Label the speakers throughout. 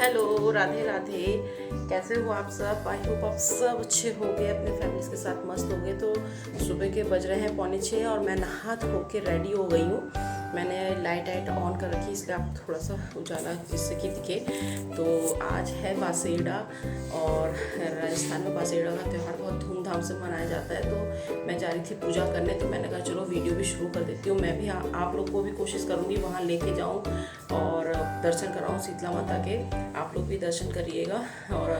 Speaker 1: Hello, Radhe Radhe. कैसे हो आप सब? आई होप आप सब अच्छे हो गए, अपने फैमिलीज के साथ मस्त हो गए। तो सुबह के बज रहे हैं 5:45 और मैं नहा धो के रेडी हो गई हूँ। मैंने लाइट ऑन कर रखी, इसलिए आप थोड़ा सा उजाला जिससे कि दिखे। तो आज है बासेड़ा और राजस्थान में बासेड़ा का त्यौहार बहुत धूमधाम से मनाया जाता है। तो मैं जा रही थी पूजा करने, तो मैंने कहा चलो वीडियो भी शुरू कर देती हूँ। मैं भी आप लोग को भी कोशिश करूँगी वहाँ लेके जाऊँ और दर्शन कराऊँ शीतला माता के। आप लोग भी दर्शन करिएगा और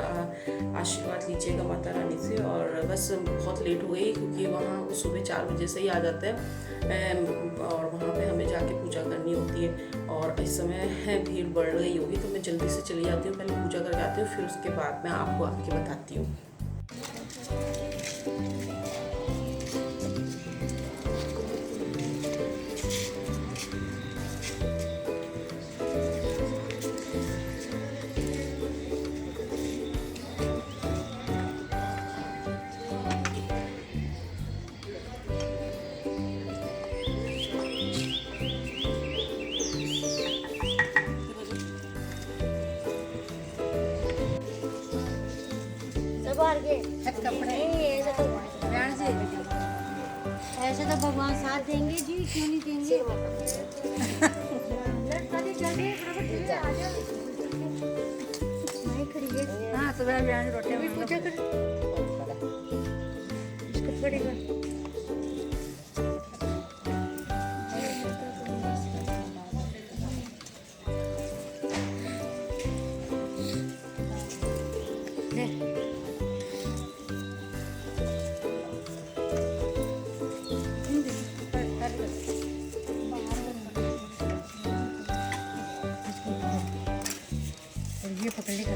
Speaker 1: आशीर्वाद लीजिएगा माता रानी से। और बस बहुत लेट हो गई क्योंकि वहाँ सुबह 4 बजे से ही आ जाते हैं और वहाँ पे हमें जाके पूजा करनी होती है। और इस समय भीड़ बढ़ गई होगी, तो मैं जल्दी से चली जाती हूँ, पहले पूजा करके आती हूँ, फिर उसके बाद मैं आपको आके बताती हूँ।
Speaker 2: कपड़े ऐसे तो भगवान साथ देंगे जी, क्यों नहीं देंगे। हाँ सुबह रोटी पूजा कर पड़ेगा। ये पकड़ लेगा।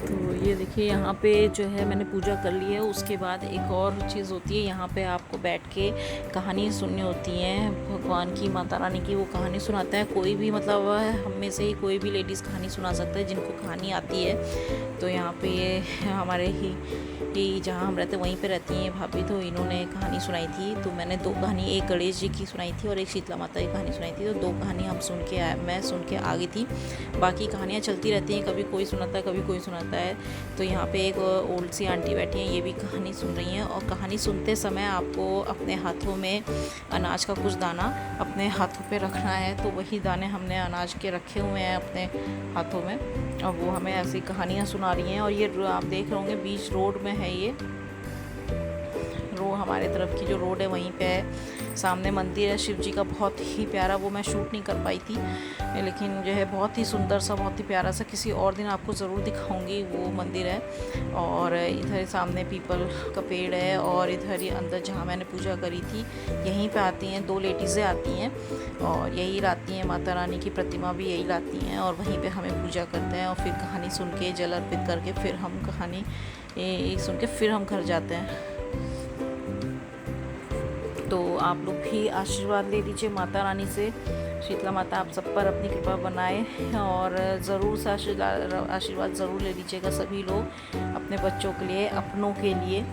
Speaker 1: तो ये देखिए यहाँ पे जो है मैंने पूजा कर ली है। उसके बाद एक और चीज़ होती है, यहाँ पे आपको बैठ के कहानी सुननी होती है भगवान की, माता रानी की। वो कहानी सुनाता है कोई भी, मतलब हम में से ही कोई भी लेडीज़ कहानी सुना सकता है जिनको कहानी आती है। तो यहाँ पे ये हमारे ही जहाँ हम रहते वहीं पे रहती हैं भाभी, तो इन्होंने कहानी सुनाई थी। तो मैंने 2 कहानी, एक गणेश जी की सुनाई थी और एक शीतला माता की कहानी सुनाई थी। तो 2 कहानी मैं सुन के आ गई थी। बाकी कहानियाँ चलती रहती हैं, कभी कोई सुनाता है कभी कोई सुनाता है। तो यहाँ पे एक ओल्ड सी आंटी बैठी हैं, ये भी कहानी सुन रही हैं। और कहानी सुनते समय आपको अपने हाथों में अनाज का कुछ दाना अपने हाथों पे रखना है। तो वही दाने हमने अनाज के रखे हुए हैं अपने हाथों में, और वो हमें ऐसी कहानियाँ सुना रही हैं। और ये आप देख रहे होंगे बीच रोड में है ये
Speaker 3: हमारे तरफ की जो रोड है वहीं पे है। सामने मंदिर है शिव जी का, बहुत ही प्यारा, वो मैं शूट नहीं कर पाई थी, लेकिन जो है बहुत ही सुंदर सा, बहुत ही प्यारा सा, किसी और दिन आपको ज़रूर दिखाऊंगी वो मंदिर है। और इधर सामने पीपल का पेड़ है, और इधर ही अंदर जहाँ मैंने पूजा करी थी यहीं पे आती हैं 2 लेडीज़ें आती हैं, और यही लाती हैं माता रानी की प्रतिमा भी यही लाती हैं, और वहीं पे हमें पूजा करते हैं, और फिर कहानी सुन के जल अर्पित करके फिर हम कहानी सुन के फिर हम घर जाते हैं। तो आप लोग भी आशीर्वाद ले लीजिए माता रानी से, शीतला माता आप सब पर अपनी कृपा बनाए, और ज़रूर से आशीर्वाद ज़रूर ले लीजिएगा सभी लोग अपने बच्चों के लिए, अपनों के लिए।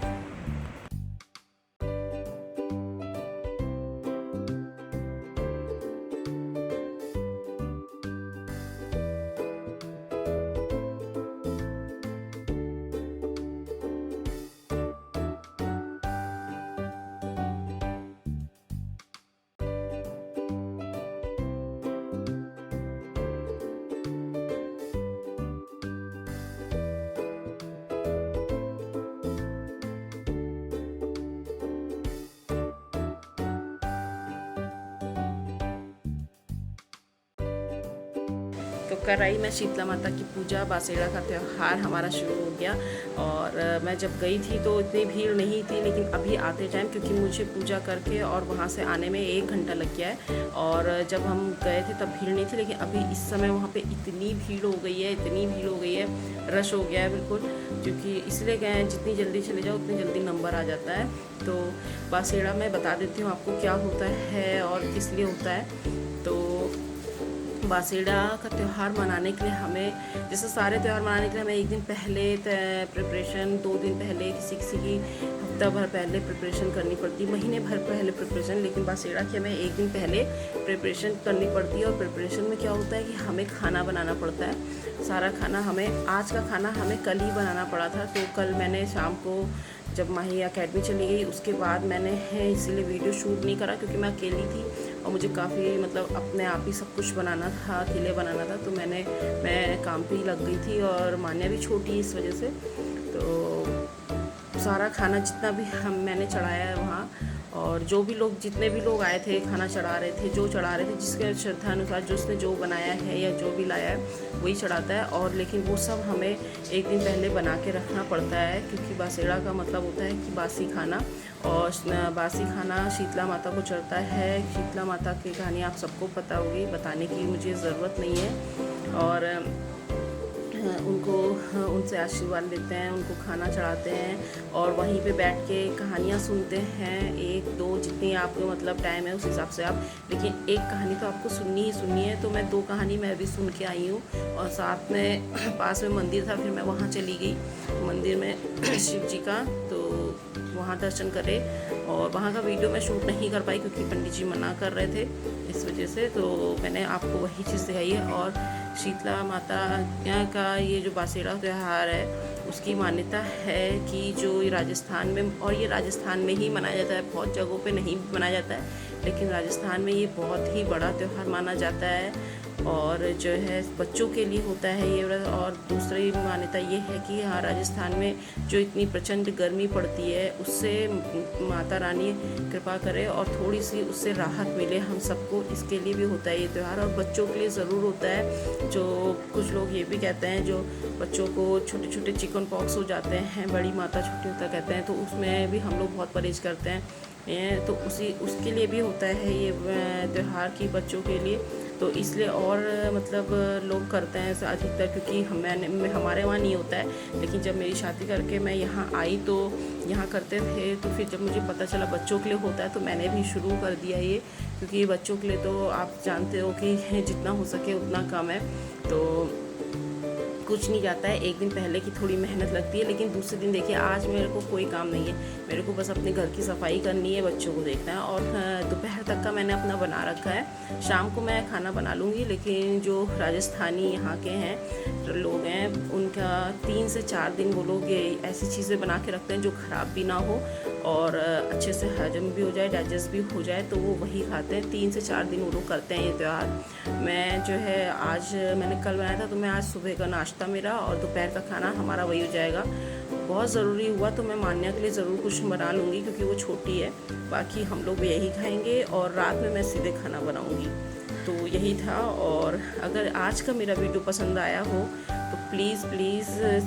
Speaker 1: तो कर आई मैं शीतला माता की पूजा, बासेड़ा का त्यौहार हमारा शुरू हो गया। और मैं जब गई थी तो इतनी भीड़ नहीं थी, लेकिन अभी आते टाइम, क्योंकि मुझे पूजा करके और वहाँ से आने में 1 घंटा लग गया है, और जब हम गए थे तब भीड़ नहीं थी, लेकिन अभी इस समय वहाँ पे इतनी भीड़ हो गई है, इतनी भीड़ हो गई है, रश हो गया है बिल्कुल। क्योंकि इसलिए गए हैं, जितनी जल्दी चले जाओ उतनी जल्दी नंबर आ जाता है। तो बासेड़ा मैं बता देती हूँ आपको क्या होता है और किस लिए होता है। तो बासेड़ा का त्यौहार मनाने के लिए हमें, जैसे सारे त्यौहार मनाने के लिए हमें 1 दिन पहले प्रिपरेशन, 2 दिन पहले, किसी किसी की हफ्ता भर पहले प्रिपरेशन करनी पड़ती है, महीने भर पहले प्रिपरेशन। लेकिन बासेड़ा की हमें 1 दिन पहले प्रिपरेशन करनी पड़ती है। और प्रिपरेशन में क्या होता है कि हमें खाना बनाना पड़ता है। सारा खाना हमें, आज का खाना हमें कल ही बनाना पड़ा था। तो कल मैंने शाम को जब माही अकेडमी चली गई उसके बाद मैंने इसीलिए वीडियो शूट नहीं करा, क्योंकि मैं अकेली थी और मुझे काफ़ी मतलब अपने आप ही सब कुछ बनाना था, अकेले बनाना था। तो मैं काम पे ही लग गई थी, और मान्या भी छोटी है इस वजह से। तो सारा खाना जितना भी मैंने चढ़ाया है वहाँ, और जो भी लोग, जितने भी लोग आए थे खाना चढ़ा रहे थे, जो चढ़ा रहे थे जिसके श्रद्धा अनुसार, जो उसने जो बनाया है या जो भी लाया है वही चढ़ाता है। और लेकिन वो सब हमें 1 दिन पहले बना के रखना पड़ता है, क्योंकि बासेड़ा का मतलब होता है कि बासी खाना, और बासी खाना शीतला माता को चढ़ता है। शीतला माता की कहानी आप सबको पता होगी, बताने की मुझे ज़रूरत नहीं है। और उनसे आशीर्वाद लेते हैं, उनको खाना चढ़ाते हैं, और वहीं पे बैठ के कहानियाँ सुनते हैं, 1-2 जितनी आपको मतलब टाइम है उस हिसाब से आप। लेकिन एक कहानी तो आपको सुननी ही सुननी है। तो मैं 2 कहानी मैं भी सुन के आई हूँ, और साथ में पास में मंदिर था, फिर मैं वहाँ चली गई मंदिर में शिव जी का, तो वहाँ दर्शन करे। और वहाँ का वीडियो मैं शूट नहीं कर पाई क्योंकि पंडित जी मना कर रहे थे, इस वजह से। तो मैंने आपको वही चीज़ दिखाई है। और शीतला माता का ये जो बासेड़ा त्यौहार है उसकी मान्यता है कि जो राजस्थान में, और ये राजस्थान में ही मनाया जाता है, बहुत जगहों पे नहीं मनाया जाता है, लेकिन राजस्थान में ये बहुत ही बड़ा त्यौहार माना जाता है। और जो है बच्चों के लिए होता है ये व्रत। और दूसरी मान्यता ये है कि यहाँ राजस्थान में जो इतनी प्रचंड गर्मी पड़ती है उससे माता रानी कृपा करे और थोड़ी सी उससे राहत मिले हम सबको, इसके लिए भी होता है ये त्यौहार। और बच्चों के लिए ज़रूर होता है। जो कुछ लोग ये भी कहते हैं, जो बच्चों को छोटे छोटे चिकन पॉक्स हो जाते हैं, बड़ी माता छोटी होता कहते हैं, तो उसमें भी हम लोग बहुत परहेज करते हैं। तो उसके लिए भी होता है ये त्यौहार की बच्चों के लिए। तो इसलिए और मतलब लोग करते हैं अधिकतर, क्योंकि हमारे वहाँ नहीं होता है। लेकिन जब मेरी शादी करके मैं यहाँ आई तो यहाँ करते थे। तो फिर जब मुझे पता चला बच्चों के लिए होता है तो मैंने भी शुरू कर दिया ये, क्योंकि बच्चों के लिए तो आप जानते हो कि जितना हो सके उतना कम है। तो कुछ नहीं जाता है, 1 दिन पहले की थोड़ी मेहनत लगती है, लेकिन दूसरे दिन देखिए आज मेरे को कोई काम नहीं है, मेरे को बस अपने घर की सफाई करनी है, बच्चों को देखना है। और दोपहर तक का मैंने अपना बना रखा है। शाम को मैं खाना बना लूँगी, लेकिन जो राजस्थानी यहाँ के हैं जो लोग हैं उनका 3 से 4 दिन वो लोग ऐसी चीज़ें बना के रखते हैं जो ख़राब भी ना हो और अच्छे से हजम भी हो जाए, डाइजेस्ट भी हो जाए, तो वो वही खाते हैं। 3 से 4 दिन वो लोग करते हैं ये त्यौहार। मैं जो है आज मैंने कल बनाया था, तो मैं आज सुबह का नाश्ता मेरा और दोपहर का खाना हमारा वही हो जाएगा। बहुत ज़रूरी हुआ तो मैं मान्या के लिए ज़रूर कुछ बना लूँगी, क्योंकि वो छोटी है। बाकी हम लोग यही खाएंगे और रात में मैं सीधे खाना बनाऊँगी। तो यही था। और अगर आज का मेरा वीडियो पसंद आया हो तो प्लीज़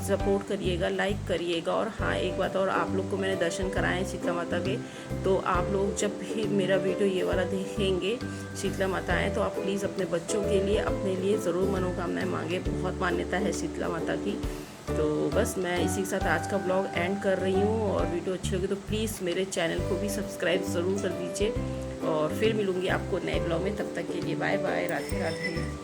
Speaker 1: सपोर्ट करिएगा, लाइक करिएगा। और हाँ, एक बात और, आप लोग को मैंने दर्शन कराए हैं शीतला माता के, तो आप लोग जब भी मेरा वीडियो ये वाला देखेंगे शीतला माता आए, तो आप प्लीज़ अपने बच्चों के लिए, अपने लिए ज़रूर मनोकामनाएं मांगे। बहुत मान्यता है शीतला माता की। तो बस मैं इसी के साथ आज का ब्लॉग एंड कर रही हूँ। और वीडियो अच्छी लगी तो प्लीज़ मेरे चैनल को भी सब्सक्राइब ज़रूर कर दीजिए। और फिर मिलूँगी आपको नए ब्लॉग में। तब तक के लिए बाय बाय, राधे राधे।